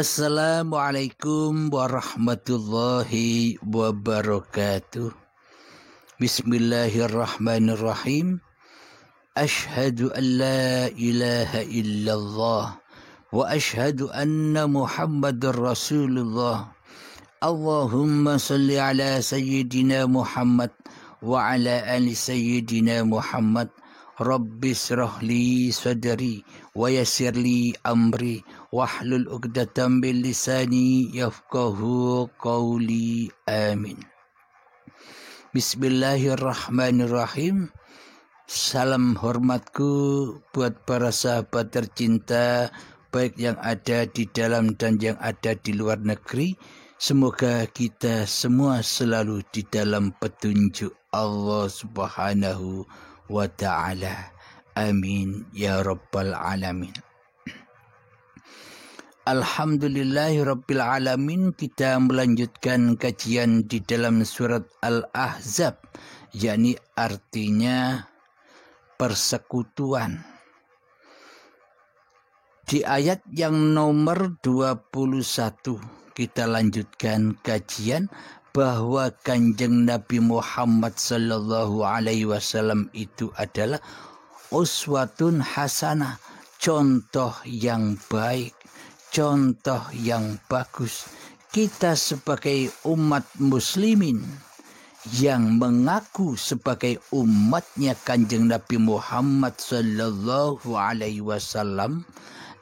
Assalamualaikum warahmatullahi wabarakatuh. Bismillahirrahmanirrahim. Ashhadu an la ilaha illallah wa ashhadu anna Muhammadar Rasulullah. Allahumma salli ala sayyidina Muhammad wa ala ali sayyidina Muhammad. Rabbi shrah li sadri wa yassir li amri wahlul 'uqdatam min lisani yafqahu qawli. Amin. Bismillahirrahmanirrahim. Salam hormatku buat para sahabat tercinta, baik yang ada di dalam dan yang ada di luar negeri. Semoga kita semua selalu di dalam petunjuk Allah Subhanahu wa ta'ala. Amin ya rabbal alamin. Alhamdulillahi rabbil alamin. Kita melanjutkan kajian di dalam surat Al-Ahzab, yakni artinya persekutuan. Di ayat yang nomor 21 kita lanjutkan kajian bahwa Kanjeng Nabi Muhammad sallallahu alaihi wasallam itu adalah uswatun hasanah, contoh yang baik, contoh yang bagus. Kita sebagai umat muslimin yang mengaku sebagai umatnya Kanjeng Nabi Muhammad sallallahu alaihi wasallam,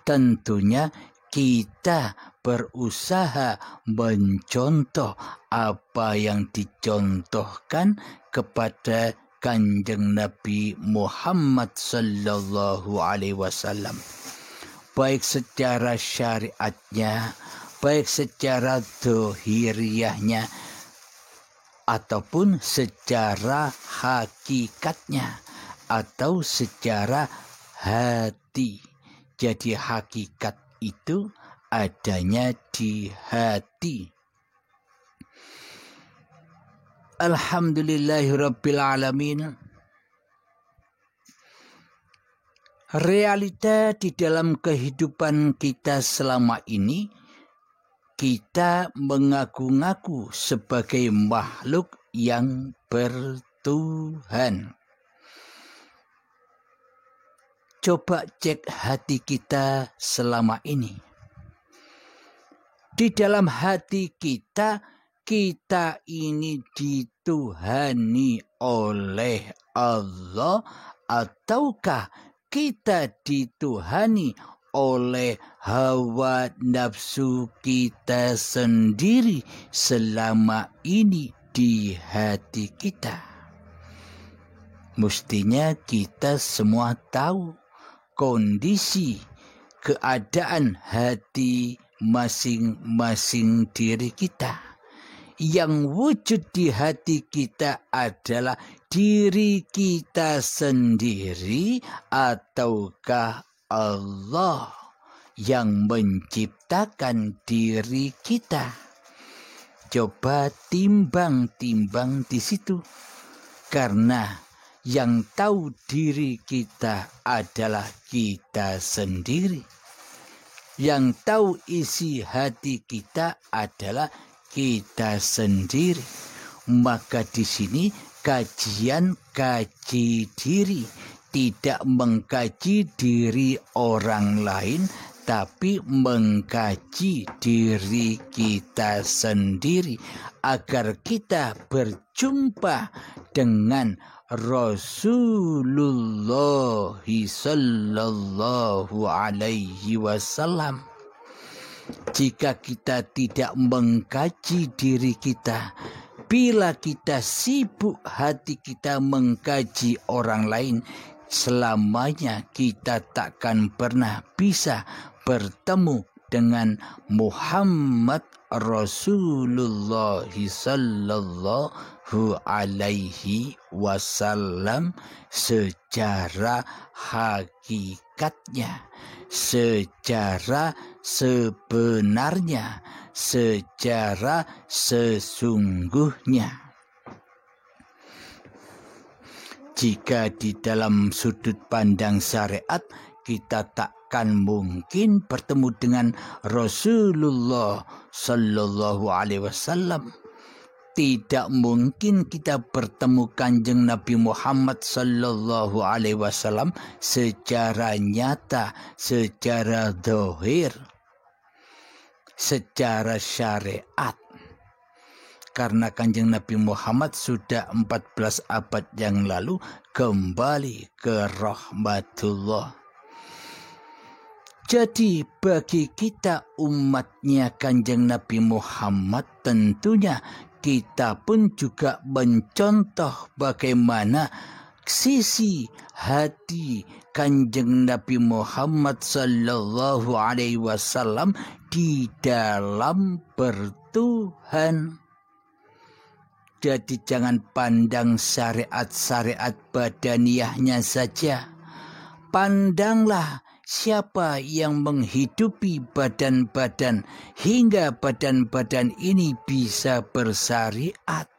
tentunya kita berusaha mencontoh apa yang dicontohkan kepada Kanjeng Nabi Muhammad sallallahu alaihi wasallam, baik secara syariatnya, baik secara dohiriyahnya, ataupun secara hakikatnya, atau secara hati. Jadi hakikat itu adanya di hati. Alhamdulillahirabbil alamin. Realita di dalam kehidupan kita selama ini, kita mengaku-ngaku sebagai makhluk yang bertuhan. Coba cek hati kita selama ini. Di dalam hati kita, kita ini dituhani oleh Allah, ataukah kita dituhani oleh hawa nafsu kita sendiri selama ini di hati kita? Mestinya kita semua tahu kondisi keadaan hati masing-masing diri kita. Yang wujud di hati kita adalah diri kita sendiri, ataukah Allah yang menciptakan diri kita? Coba timbang-timbang di situ. Karena yang tahu diri kita adalah kita sendiri. Yang tahu isi hati kita adalah kita sendiri. Maka di sini kajian kaji diri, tidak mengkaji diri orang lain, tapi mengkaji diri kita sendiri agar kita berjumpa dengan Rasulullah sallallahu alaihi wasallam. Jika kita tidak mengkaji diri kita, bila kita sibuk hati kita mengkaji orang lain, selamanya kita takkan pernah bisa bertemu dengan Muhammad Rasulullah sallallahu alaihi wasallam secara hakikatnya, secara sebenarnya, secara sesungguhnya. Jika di dalam sudut pandang syariat kita takkan mungkin bertemu dengan Rasulullah Sallallahu Alaihi Wasallam. Tidak mungkin kita bertemu Kanjeng Nabi Muhammad Sallallahu Alaihi Wasallam secara nyata, secara zahir, secara syariat. Karena Kanjeng Nabi Muhammad sudah 14 abad yang lalu kembali ke rahmatullah. Jadi bagi kita umatnya Kanjeng Nabi Muhammad, tentunya kita pun juga mencontoh bagaimana sisi hati Kanjeng Nabi Muhammad Sallallahu Alaihi Wasallam di dalam bertuhan. Jadi jangan pandang syariat-syariat badaniyahnya saja. Pandanglah siapa yang menghidupi badan-badan hingga badan-badan ini bisa bersyariat.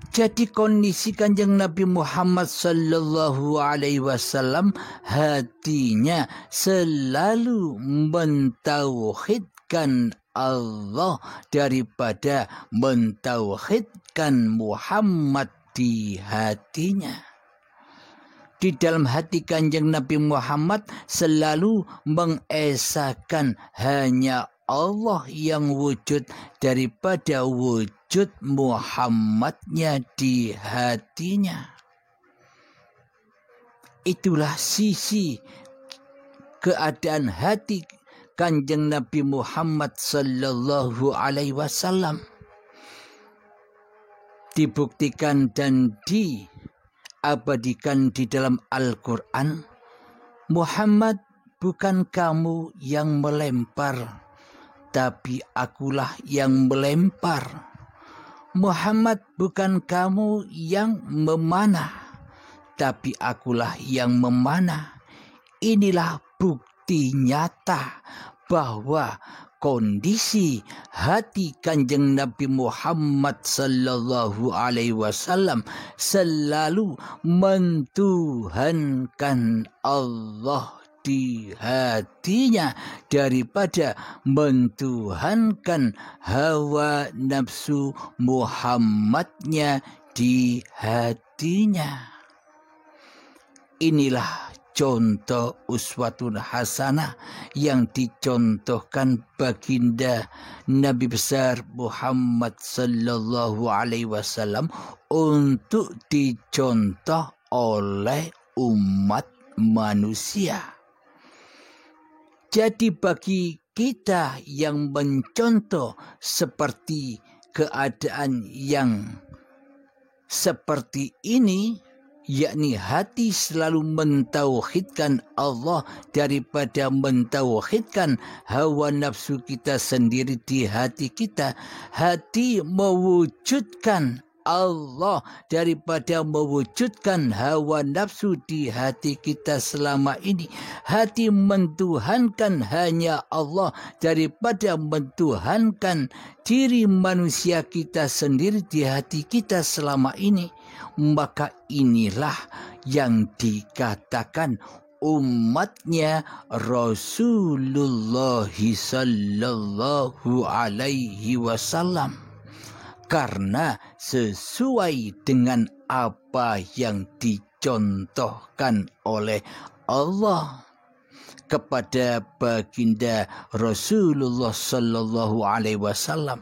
Jadi kondisi Kanjeng Nabi Muhammad Sallallahu Alaihi Wasallam, hatinya selalu mentauhidkan Allah daripada mentauhidkan Muhammad di hatinya. Di dalam hati Kanjeng Nabi Muhammad selalu mengesahkan hanya Allah yang wujud daripada wujud Muhammadnya di hatinya. Itulah sisi keadaan hati Kanjeng Nabi Muhammad Sallallahu Alaihi Wasallam. Dibuktikan dan diabadikan di dalam Al-Quran. Muhammad, bukan kamu yang melempar, tapi akulah yang melempar. Muhammad, bukan kamu yang memanah, tapi akulah yang memanah. Inilah bukti nyata bahwa kondisi hati Kanjeng Nabi Muhammad Sallallahu Alaihi Wasallam selalu mentuhankan Allah di hatinya daripada mentuhankan hawa nafsu Muhammadnya di hatinya. Inilah contoh uswatun hasanah yang dicontohkan baginda Nabi besar Muhammad Sallallahu Alaihi Wasallam untuk dicontoh oleh umat manusia. Jadi bagi kita yang mencontoh seperti keadaan yang seperti ini, yakni hati selalu mentauhidkan Allah daripada mentauhidkan hawa nafsu kita sendiri di hati kita. Hati mewujudkan Allah daripada mewujudkan hawa nafsu di hati kita selama ini. Hati mentuhankan hanya Allah daripada mentuhankan diri manusia kita sendiri di hati kita selama ini. Maka inilah yang dikatakan umatnya Rasulullah Sallallahu Alaihi Wasallam. Karena sesuai dengan apa yang dicontohkan oleh Allah kepada baginda Rasulullah Sallallahu Alaihi Wasallam.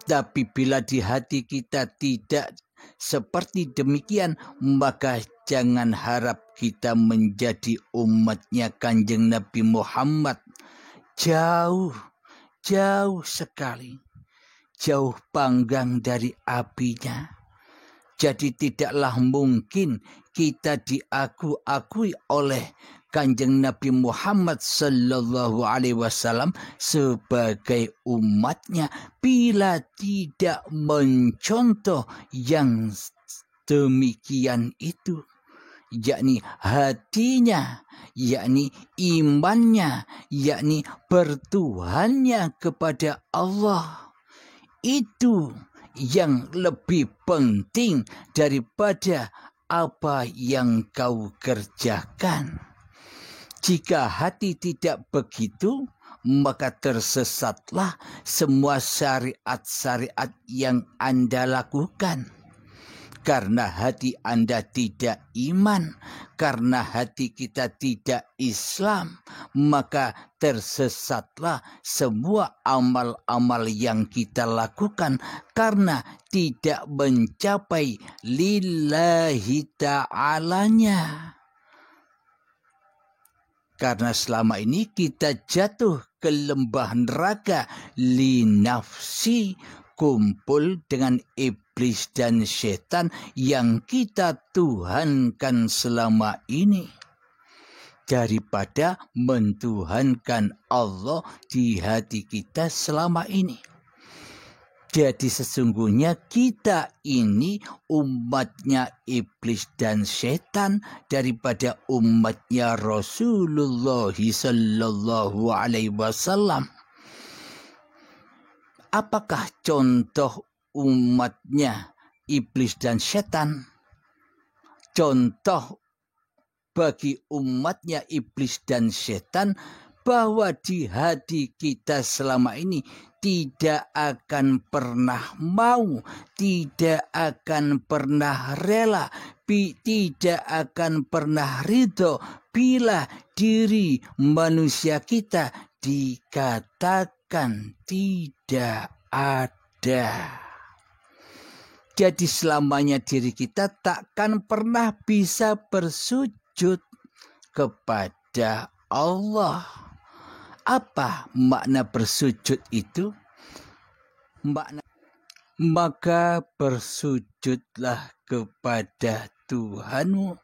Tapi bila di hati kita tidak seperti demikian, maka jangan harap kita menjadi umatnya Kanjeng Nabi Muhammad. Jauh sekali. Jauh panggang dari apinya. Jadi tidaklah mungkin kita diakui oleh Kanjeng Nabi Muhammad Sallallahu Alaihi Wasallam sebagai umatnya bila tidak mencontoh yang demikian itu, yakni hatinya, yakni imannya, yakni bertuhannya kepada Allah. Itu yang lebih penting daripada apa yang kau kerjakan. Jika hati tidak begitu, maka tersesatlah semua syariat-syariat yang Anda lakukan. Karena hati Anda tidak iman, karena hati kita tidak Islam, maka tersesatlah semua amal-amal yang kita lakukan karena tidak mencapai lillahi ta'alanya. Karena selama ini kita jatuh ke lembah neraka linafsi, kumpul dengan iblis dan setan yang kita tuhankan selama ini, daripada mentuhankan Allah di hati kita selama ini. Jadi sesungguhnya kita ini umatnya iblis dan setan daripada umatnya Rasulullah sallallahu alaihi wasallam. Apakah contoh umatnya iblis dan setan? Contoh bagi umatnya iblis dan setan bahwa di hati kita selama ini tidak akan pernah mau, tidak akan pernah rela, tidak akan pernah ridho bila diri manusia kita dikatakan tidak ada. Jadi selamanya diri kita takkan pernah bisa bersujud kepada Allah. Apa makna bersujud itu? Maka bersujudlah kepada Tuhanmu.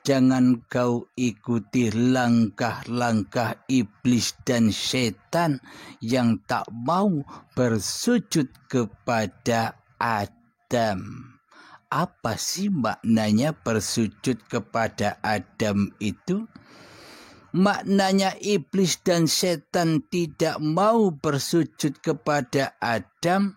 Jangan kau ikuti langkah-langkah iblis dan setan yang tak mau bersujud kepada Adam. Apa sih maknanya bersujud kepada Adam itu? Maknanya iblis dan setan tidak mau bersujud kepada Adam.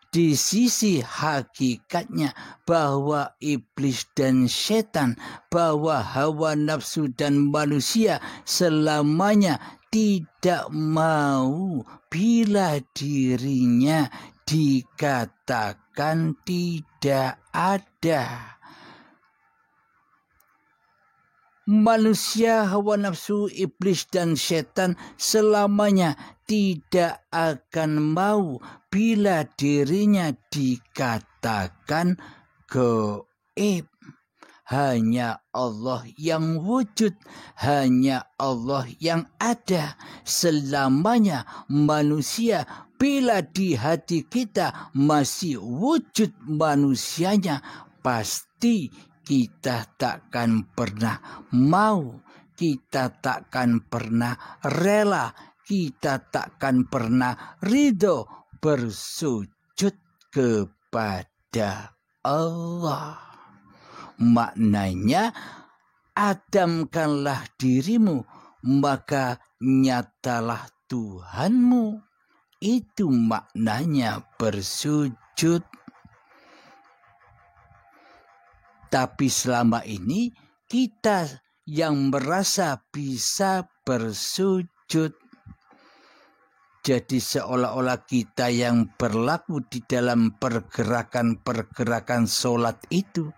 Di sisi hakikatnya bahwa iblis dan setan, bahwa hawa nafsu dan manusia selamanya tidak mau bila dirinya dikatakan tidak ada. Manusia, hawa nafsu, iblis dan setan selamanya tidak akan mau bila dirinya dikatakan gaib. Hanya Allah yang wujud, hanya Allah yang ada. Selamanya manusia bila di hati kita masih wujud manusianya, pasti kita takkan pernah mau, kita takkan pernah rela, kita takkan pernah ridho bersujud kepada Allah. Maknanya, adamkanlah dirimu, maka nyatalah Tuhanmu. Itu maknanya bersujud. Tapi selama ini kita yang merasa bisa bersujud. Jadi seolah-olah kita yang berlaku di dalam pergerakan-pergerakan sholat itu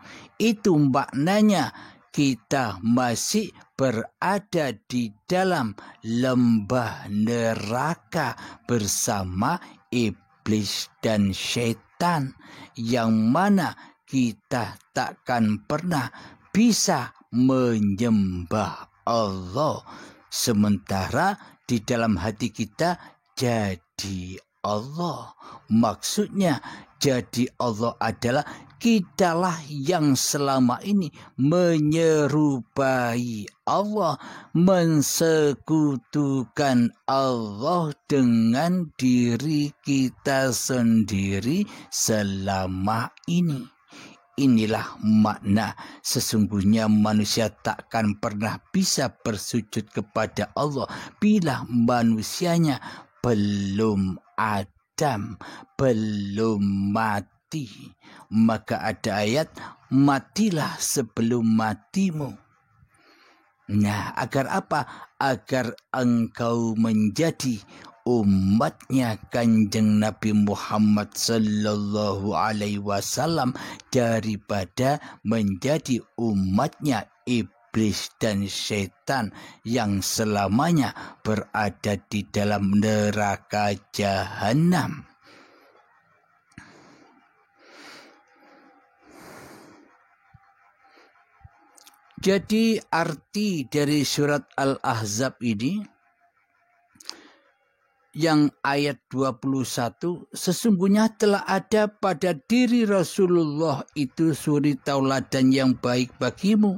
maknanya kita masih berada di dalam lembah neraka bersama iblis dan setan, yang mana kita takkan pernah bisa menyembah Allah, sementara di dalam hati kita jadi Allah. Maksudnya jadi Allah adalah kitalah yang selama ini menyerupai Allah, mensekutukan Allah dengan diri kita sendiri selama ini. Inilah makna sesungguhnya manusia takkan pernah bisa bersujud kepada Allah bila manusianya belum Adam, belum mati. mati. Maka ada ayat, matilah sebelum matimu. Nah, agar apa? Agar engkau menjadi umatnya Kanjeng Nabi Muhammad sallallahu alaihi wasallam daripada menjadi umatnya iblis dan setan yang selamanya berada di dalam neraka jahanam. Jadi arti dari surat Al-Ahzab ini yang ayat 21, sesungguhnya telah ada pada diri Rasulullah itu suri tauladan yang baik bagimu,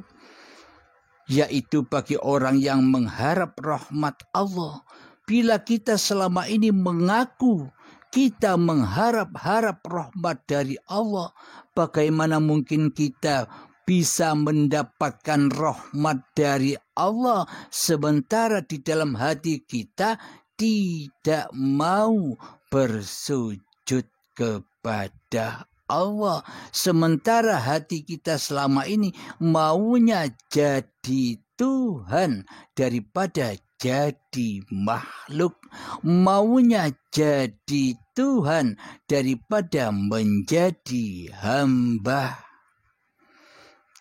yaitu bagi orang yang mengharap rahmat Allah. Bila kita selama ini mengaku kita mengharap-harap rahmat dari Allah, bagaimana mungkin kita bisa mendapatkan rahmat dari Allah sementara di dalam hati kita tidak mau bersujud kepada Allah, sementara hati kita selama ini maunya jadi Tuhan daripada jadi makhluk, maunya jadi Tuhan daripada menjadi hamba.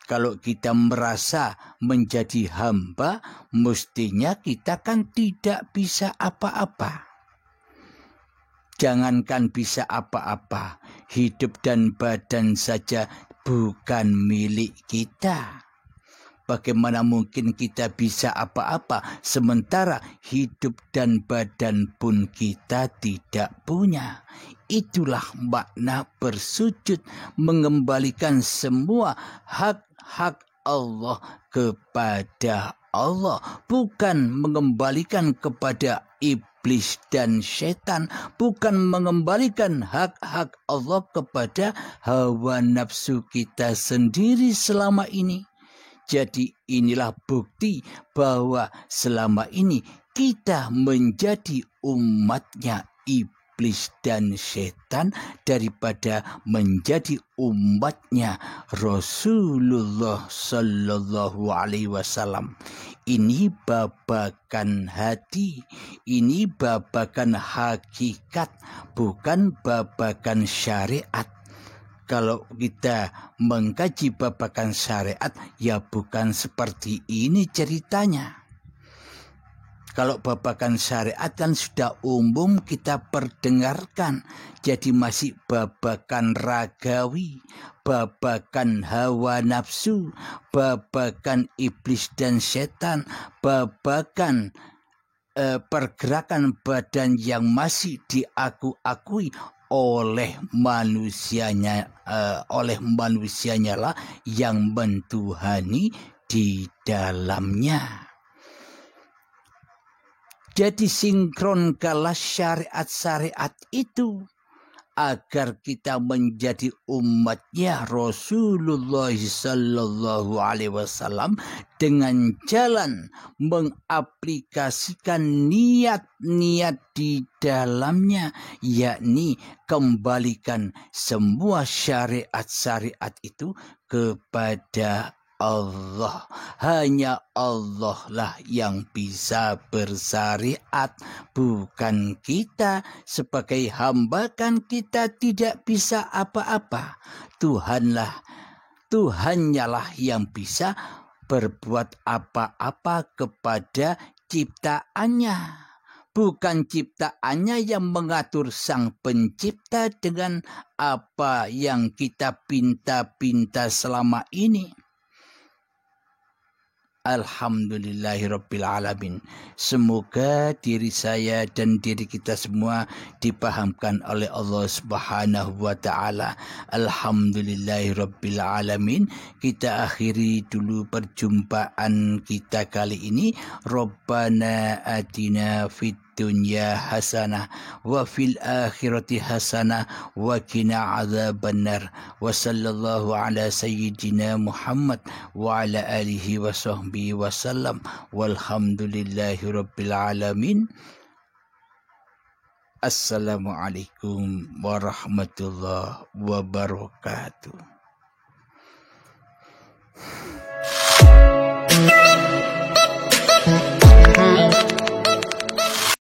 Kalau kita merasa menjadi hamba, mestinya kita kan tidak bisa apa-apa. Jangankan bisa apa-apa, hidup dan badan saja bukan milik kita. Bagaimana mungkin kita bisa apa-apa sementara hidup dan badan pun kita tidak punya? Itulah makna bersujud, mengembalikan semua hak Allah kepada Allah, bukan mengembalikan kepada iblis dan setan, bukan mengembalikan hak-hak Allah kepada hawa nafsu kita sendiri selama ini. Jadi inilah bukti bahwa selama ini kita menjadi umatnya iblis dan setan daripada menjadi umatnya Rasulullah sallallahu alaihi wasallam. Ini babakan hati, ini babakan hakikat, bukan babakan syariat. Kalau kita mengkaji babakan syariat, ya bukan seperti ini ceritanya. Kalau babakan syariat kan sudah umum kita perdengarkan. Jadi masih babakan ragawi, babakan hawa nafsu, babakan iblis dan setan, babakan pergerakan badan yang masih diakui oleh manusianya lah yang mentuhani di dalamnya. Jadi sinkronkanlah syariat-syariat itu agar kita menjadi umatnya Rasulullah sallallahu alaihi wasallam dengan jalan mengaplikasikan niat-niat di dalamnya, yakni kembalikan semua syariat-syariat itu kepada Allah. Hanya Allah lah yang bisa bersyariat, bukan kita. Sebagai hamba kan kita tidak bisa apa-apa. Tuhannya lah yang bisa berbuat apa-apa kepada ciptaannya. Bukan ciptaannya yang mengatur sang pencipta dengan apa yang kita pinta-pinta selama ini. Alhamdulillahirabbil alamin. Semoga diri saya dan diri kita semua dipahamkan oleh Allah Subhanahu wa taala. Alhamdulillahirabbil alamin. Kita akhiri dulu perjumpaan kita kali ini. Rabbana atina fid dunya hasanah wa fil akhirati hasanah wa qina adzabannar. Wa sallallahu ala sayyidina Muhammad wa ala alihi wa sahbihi wasallam walhamdulillahi rabbil alamin. Assalamualaikum warahmatullahi wabarakatuh.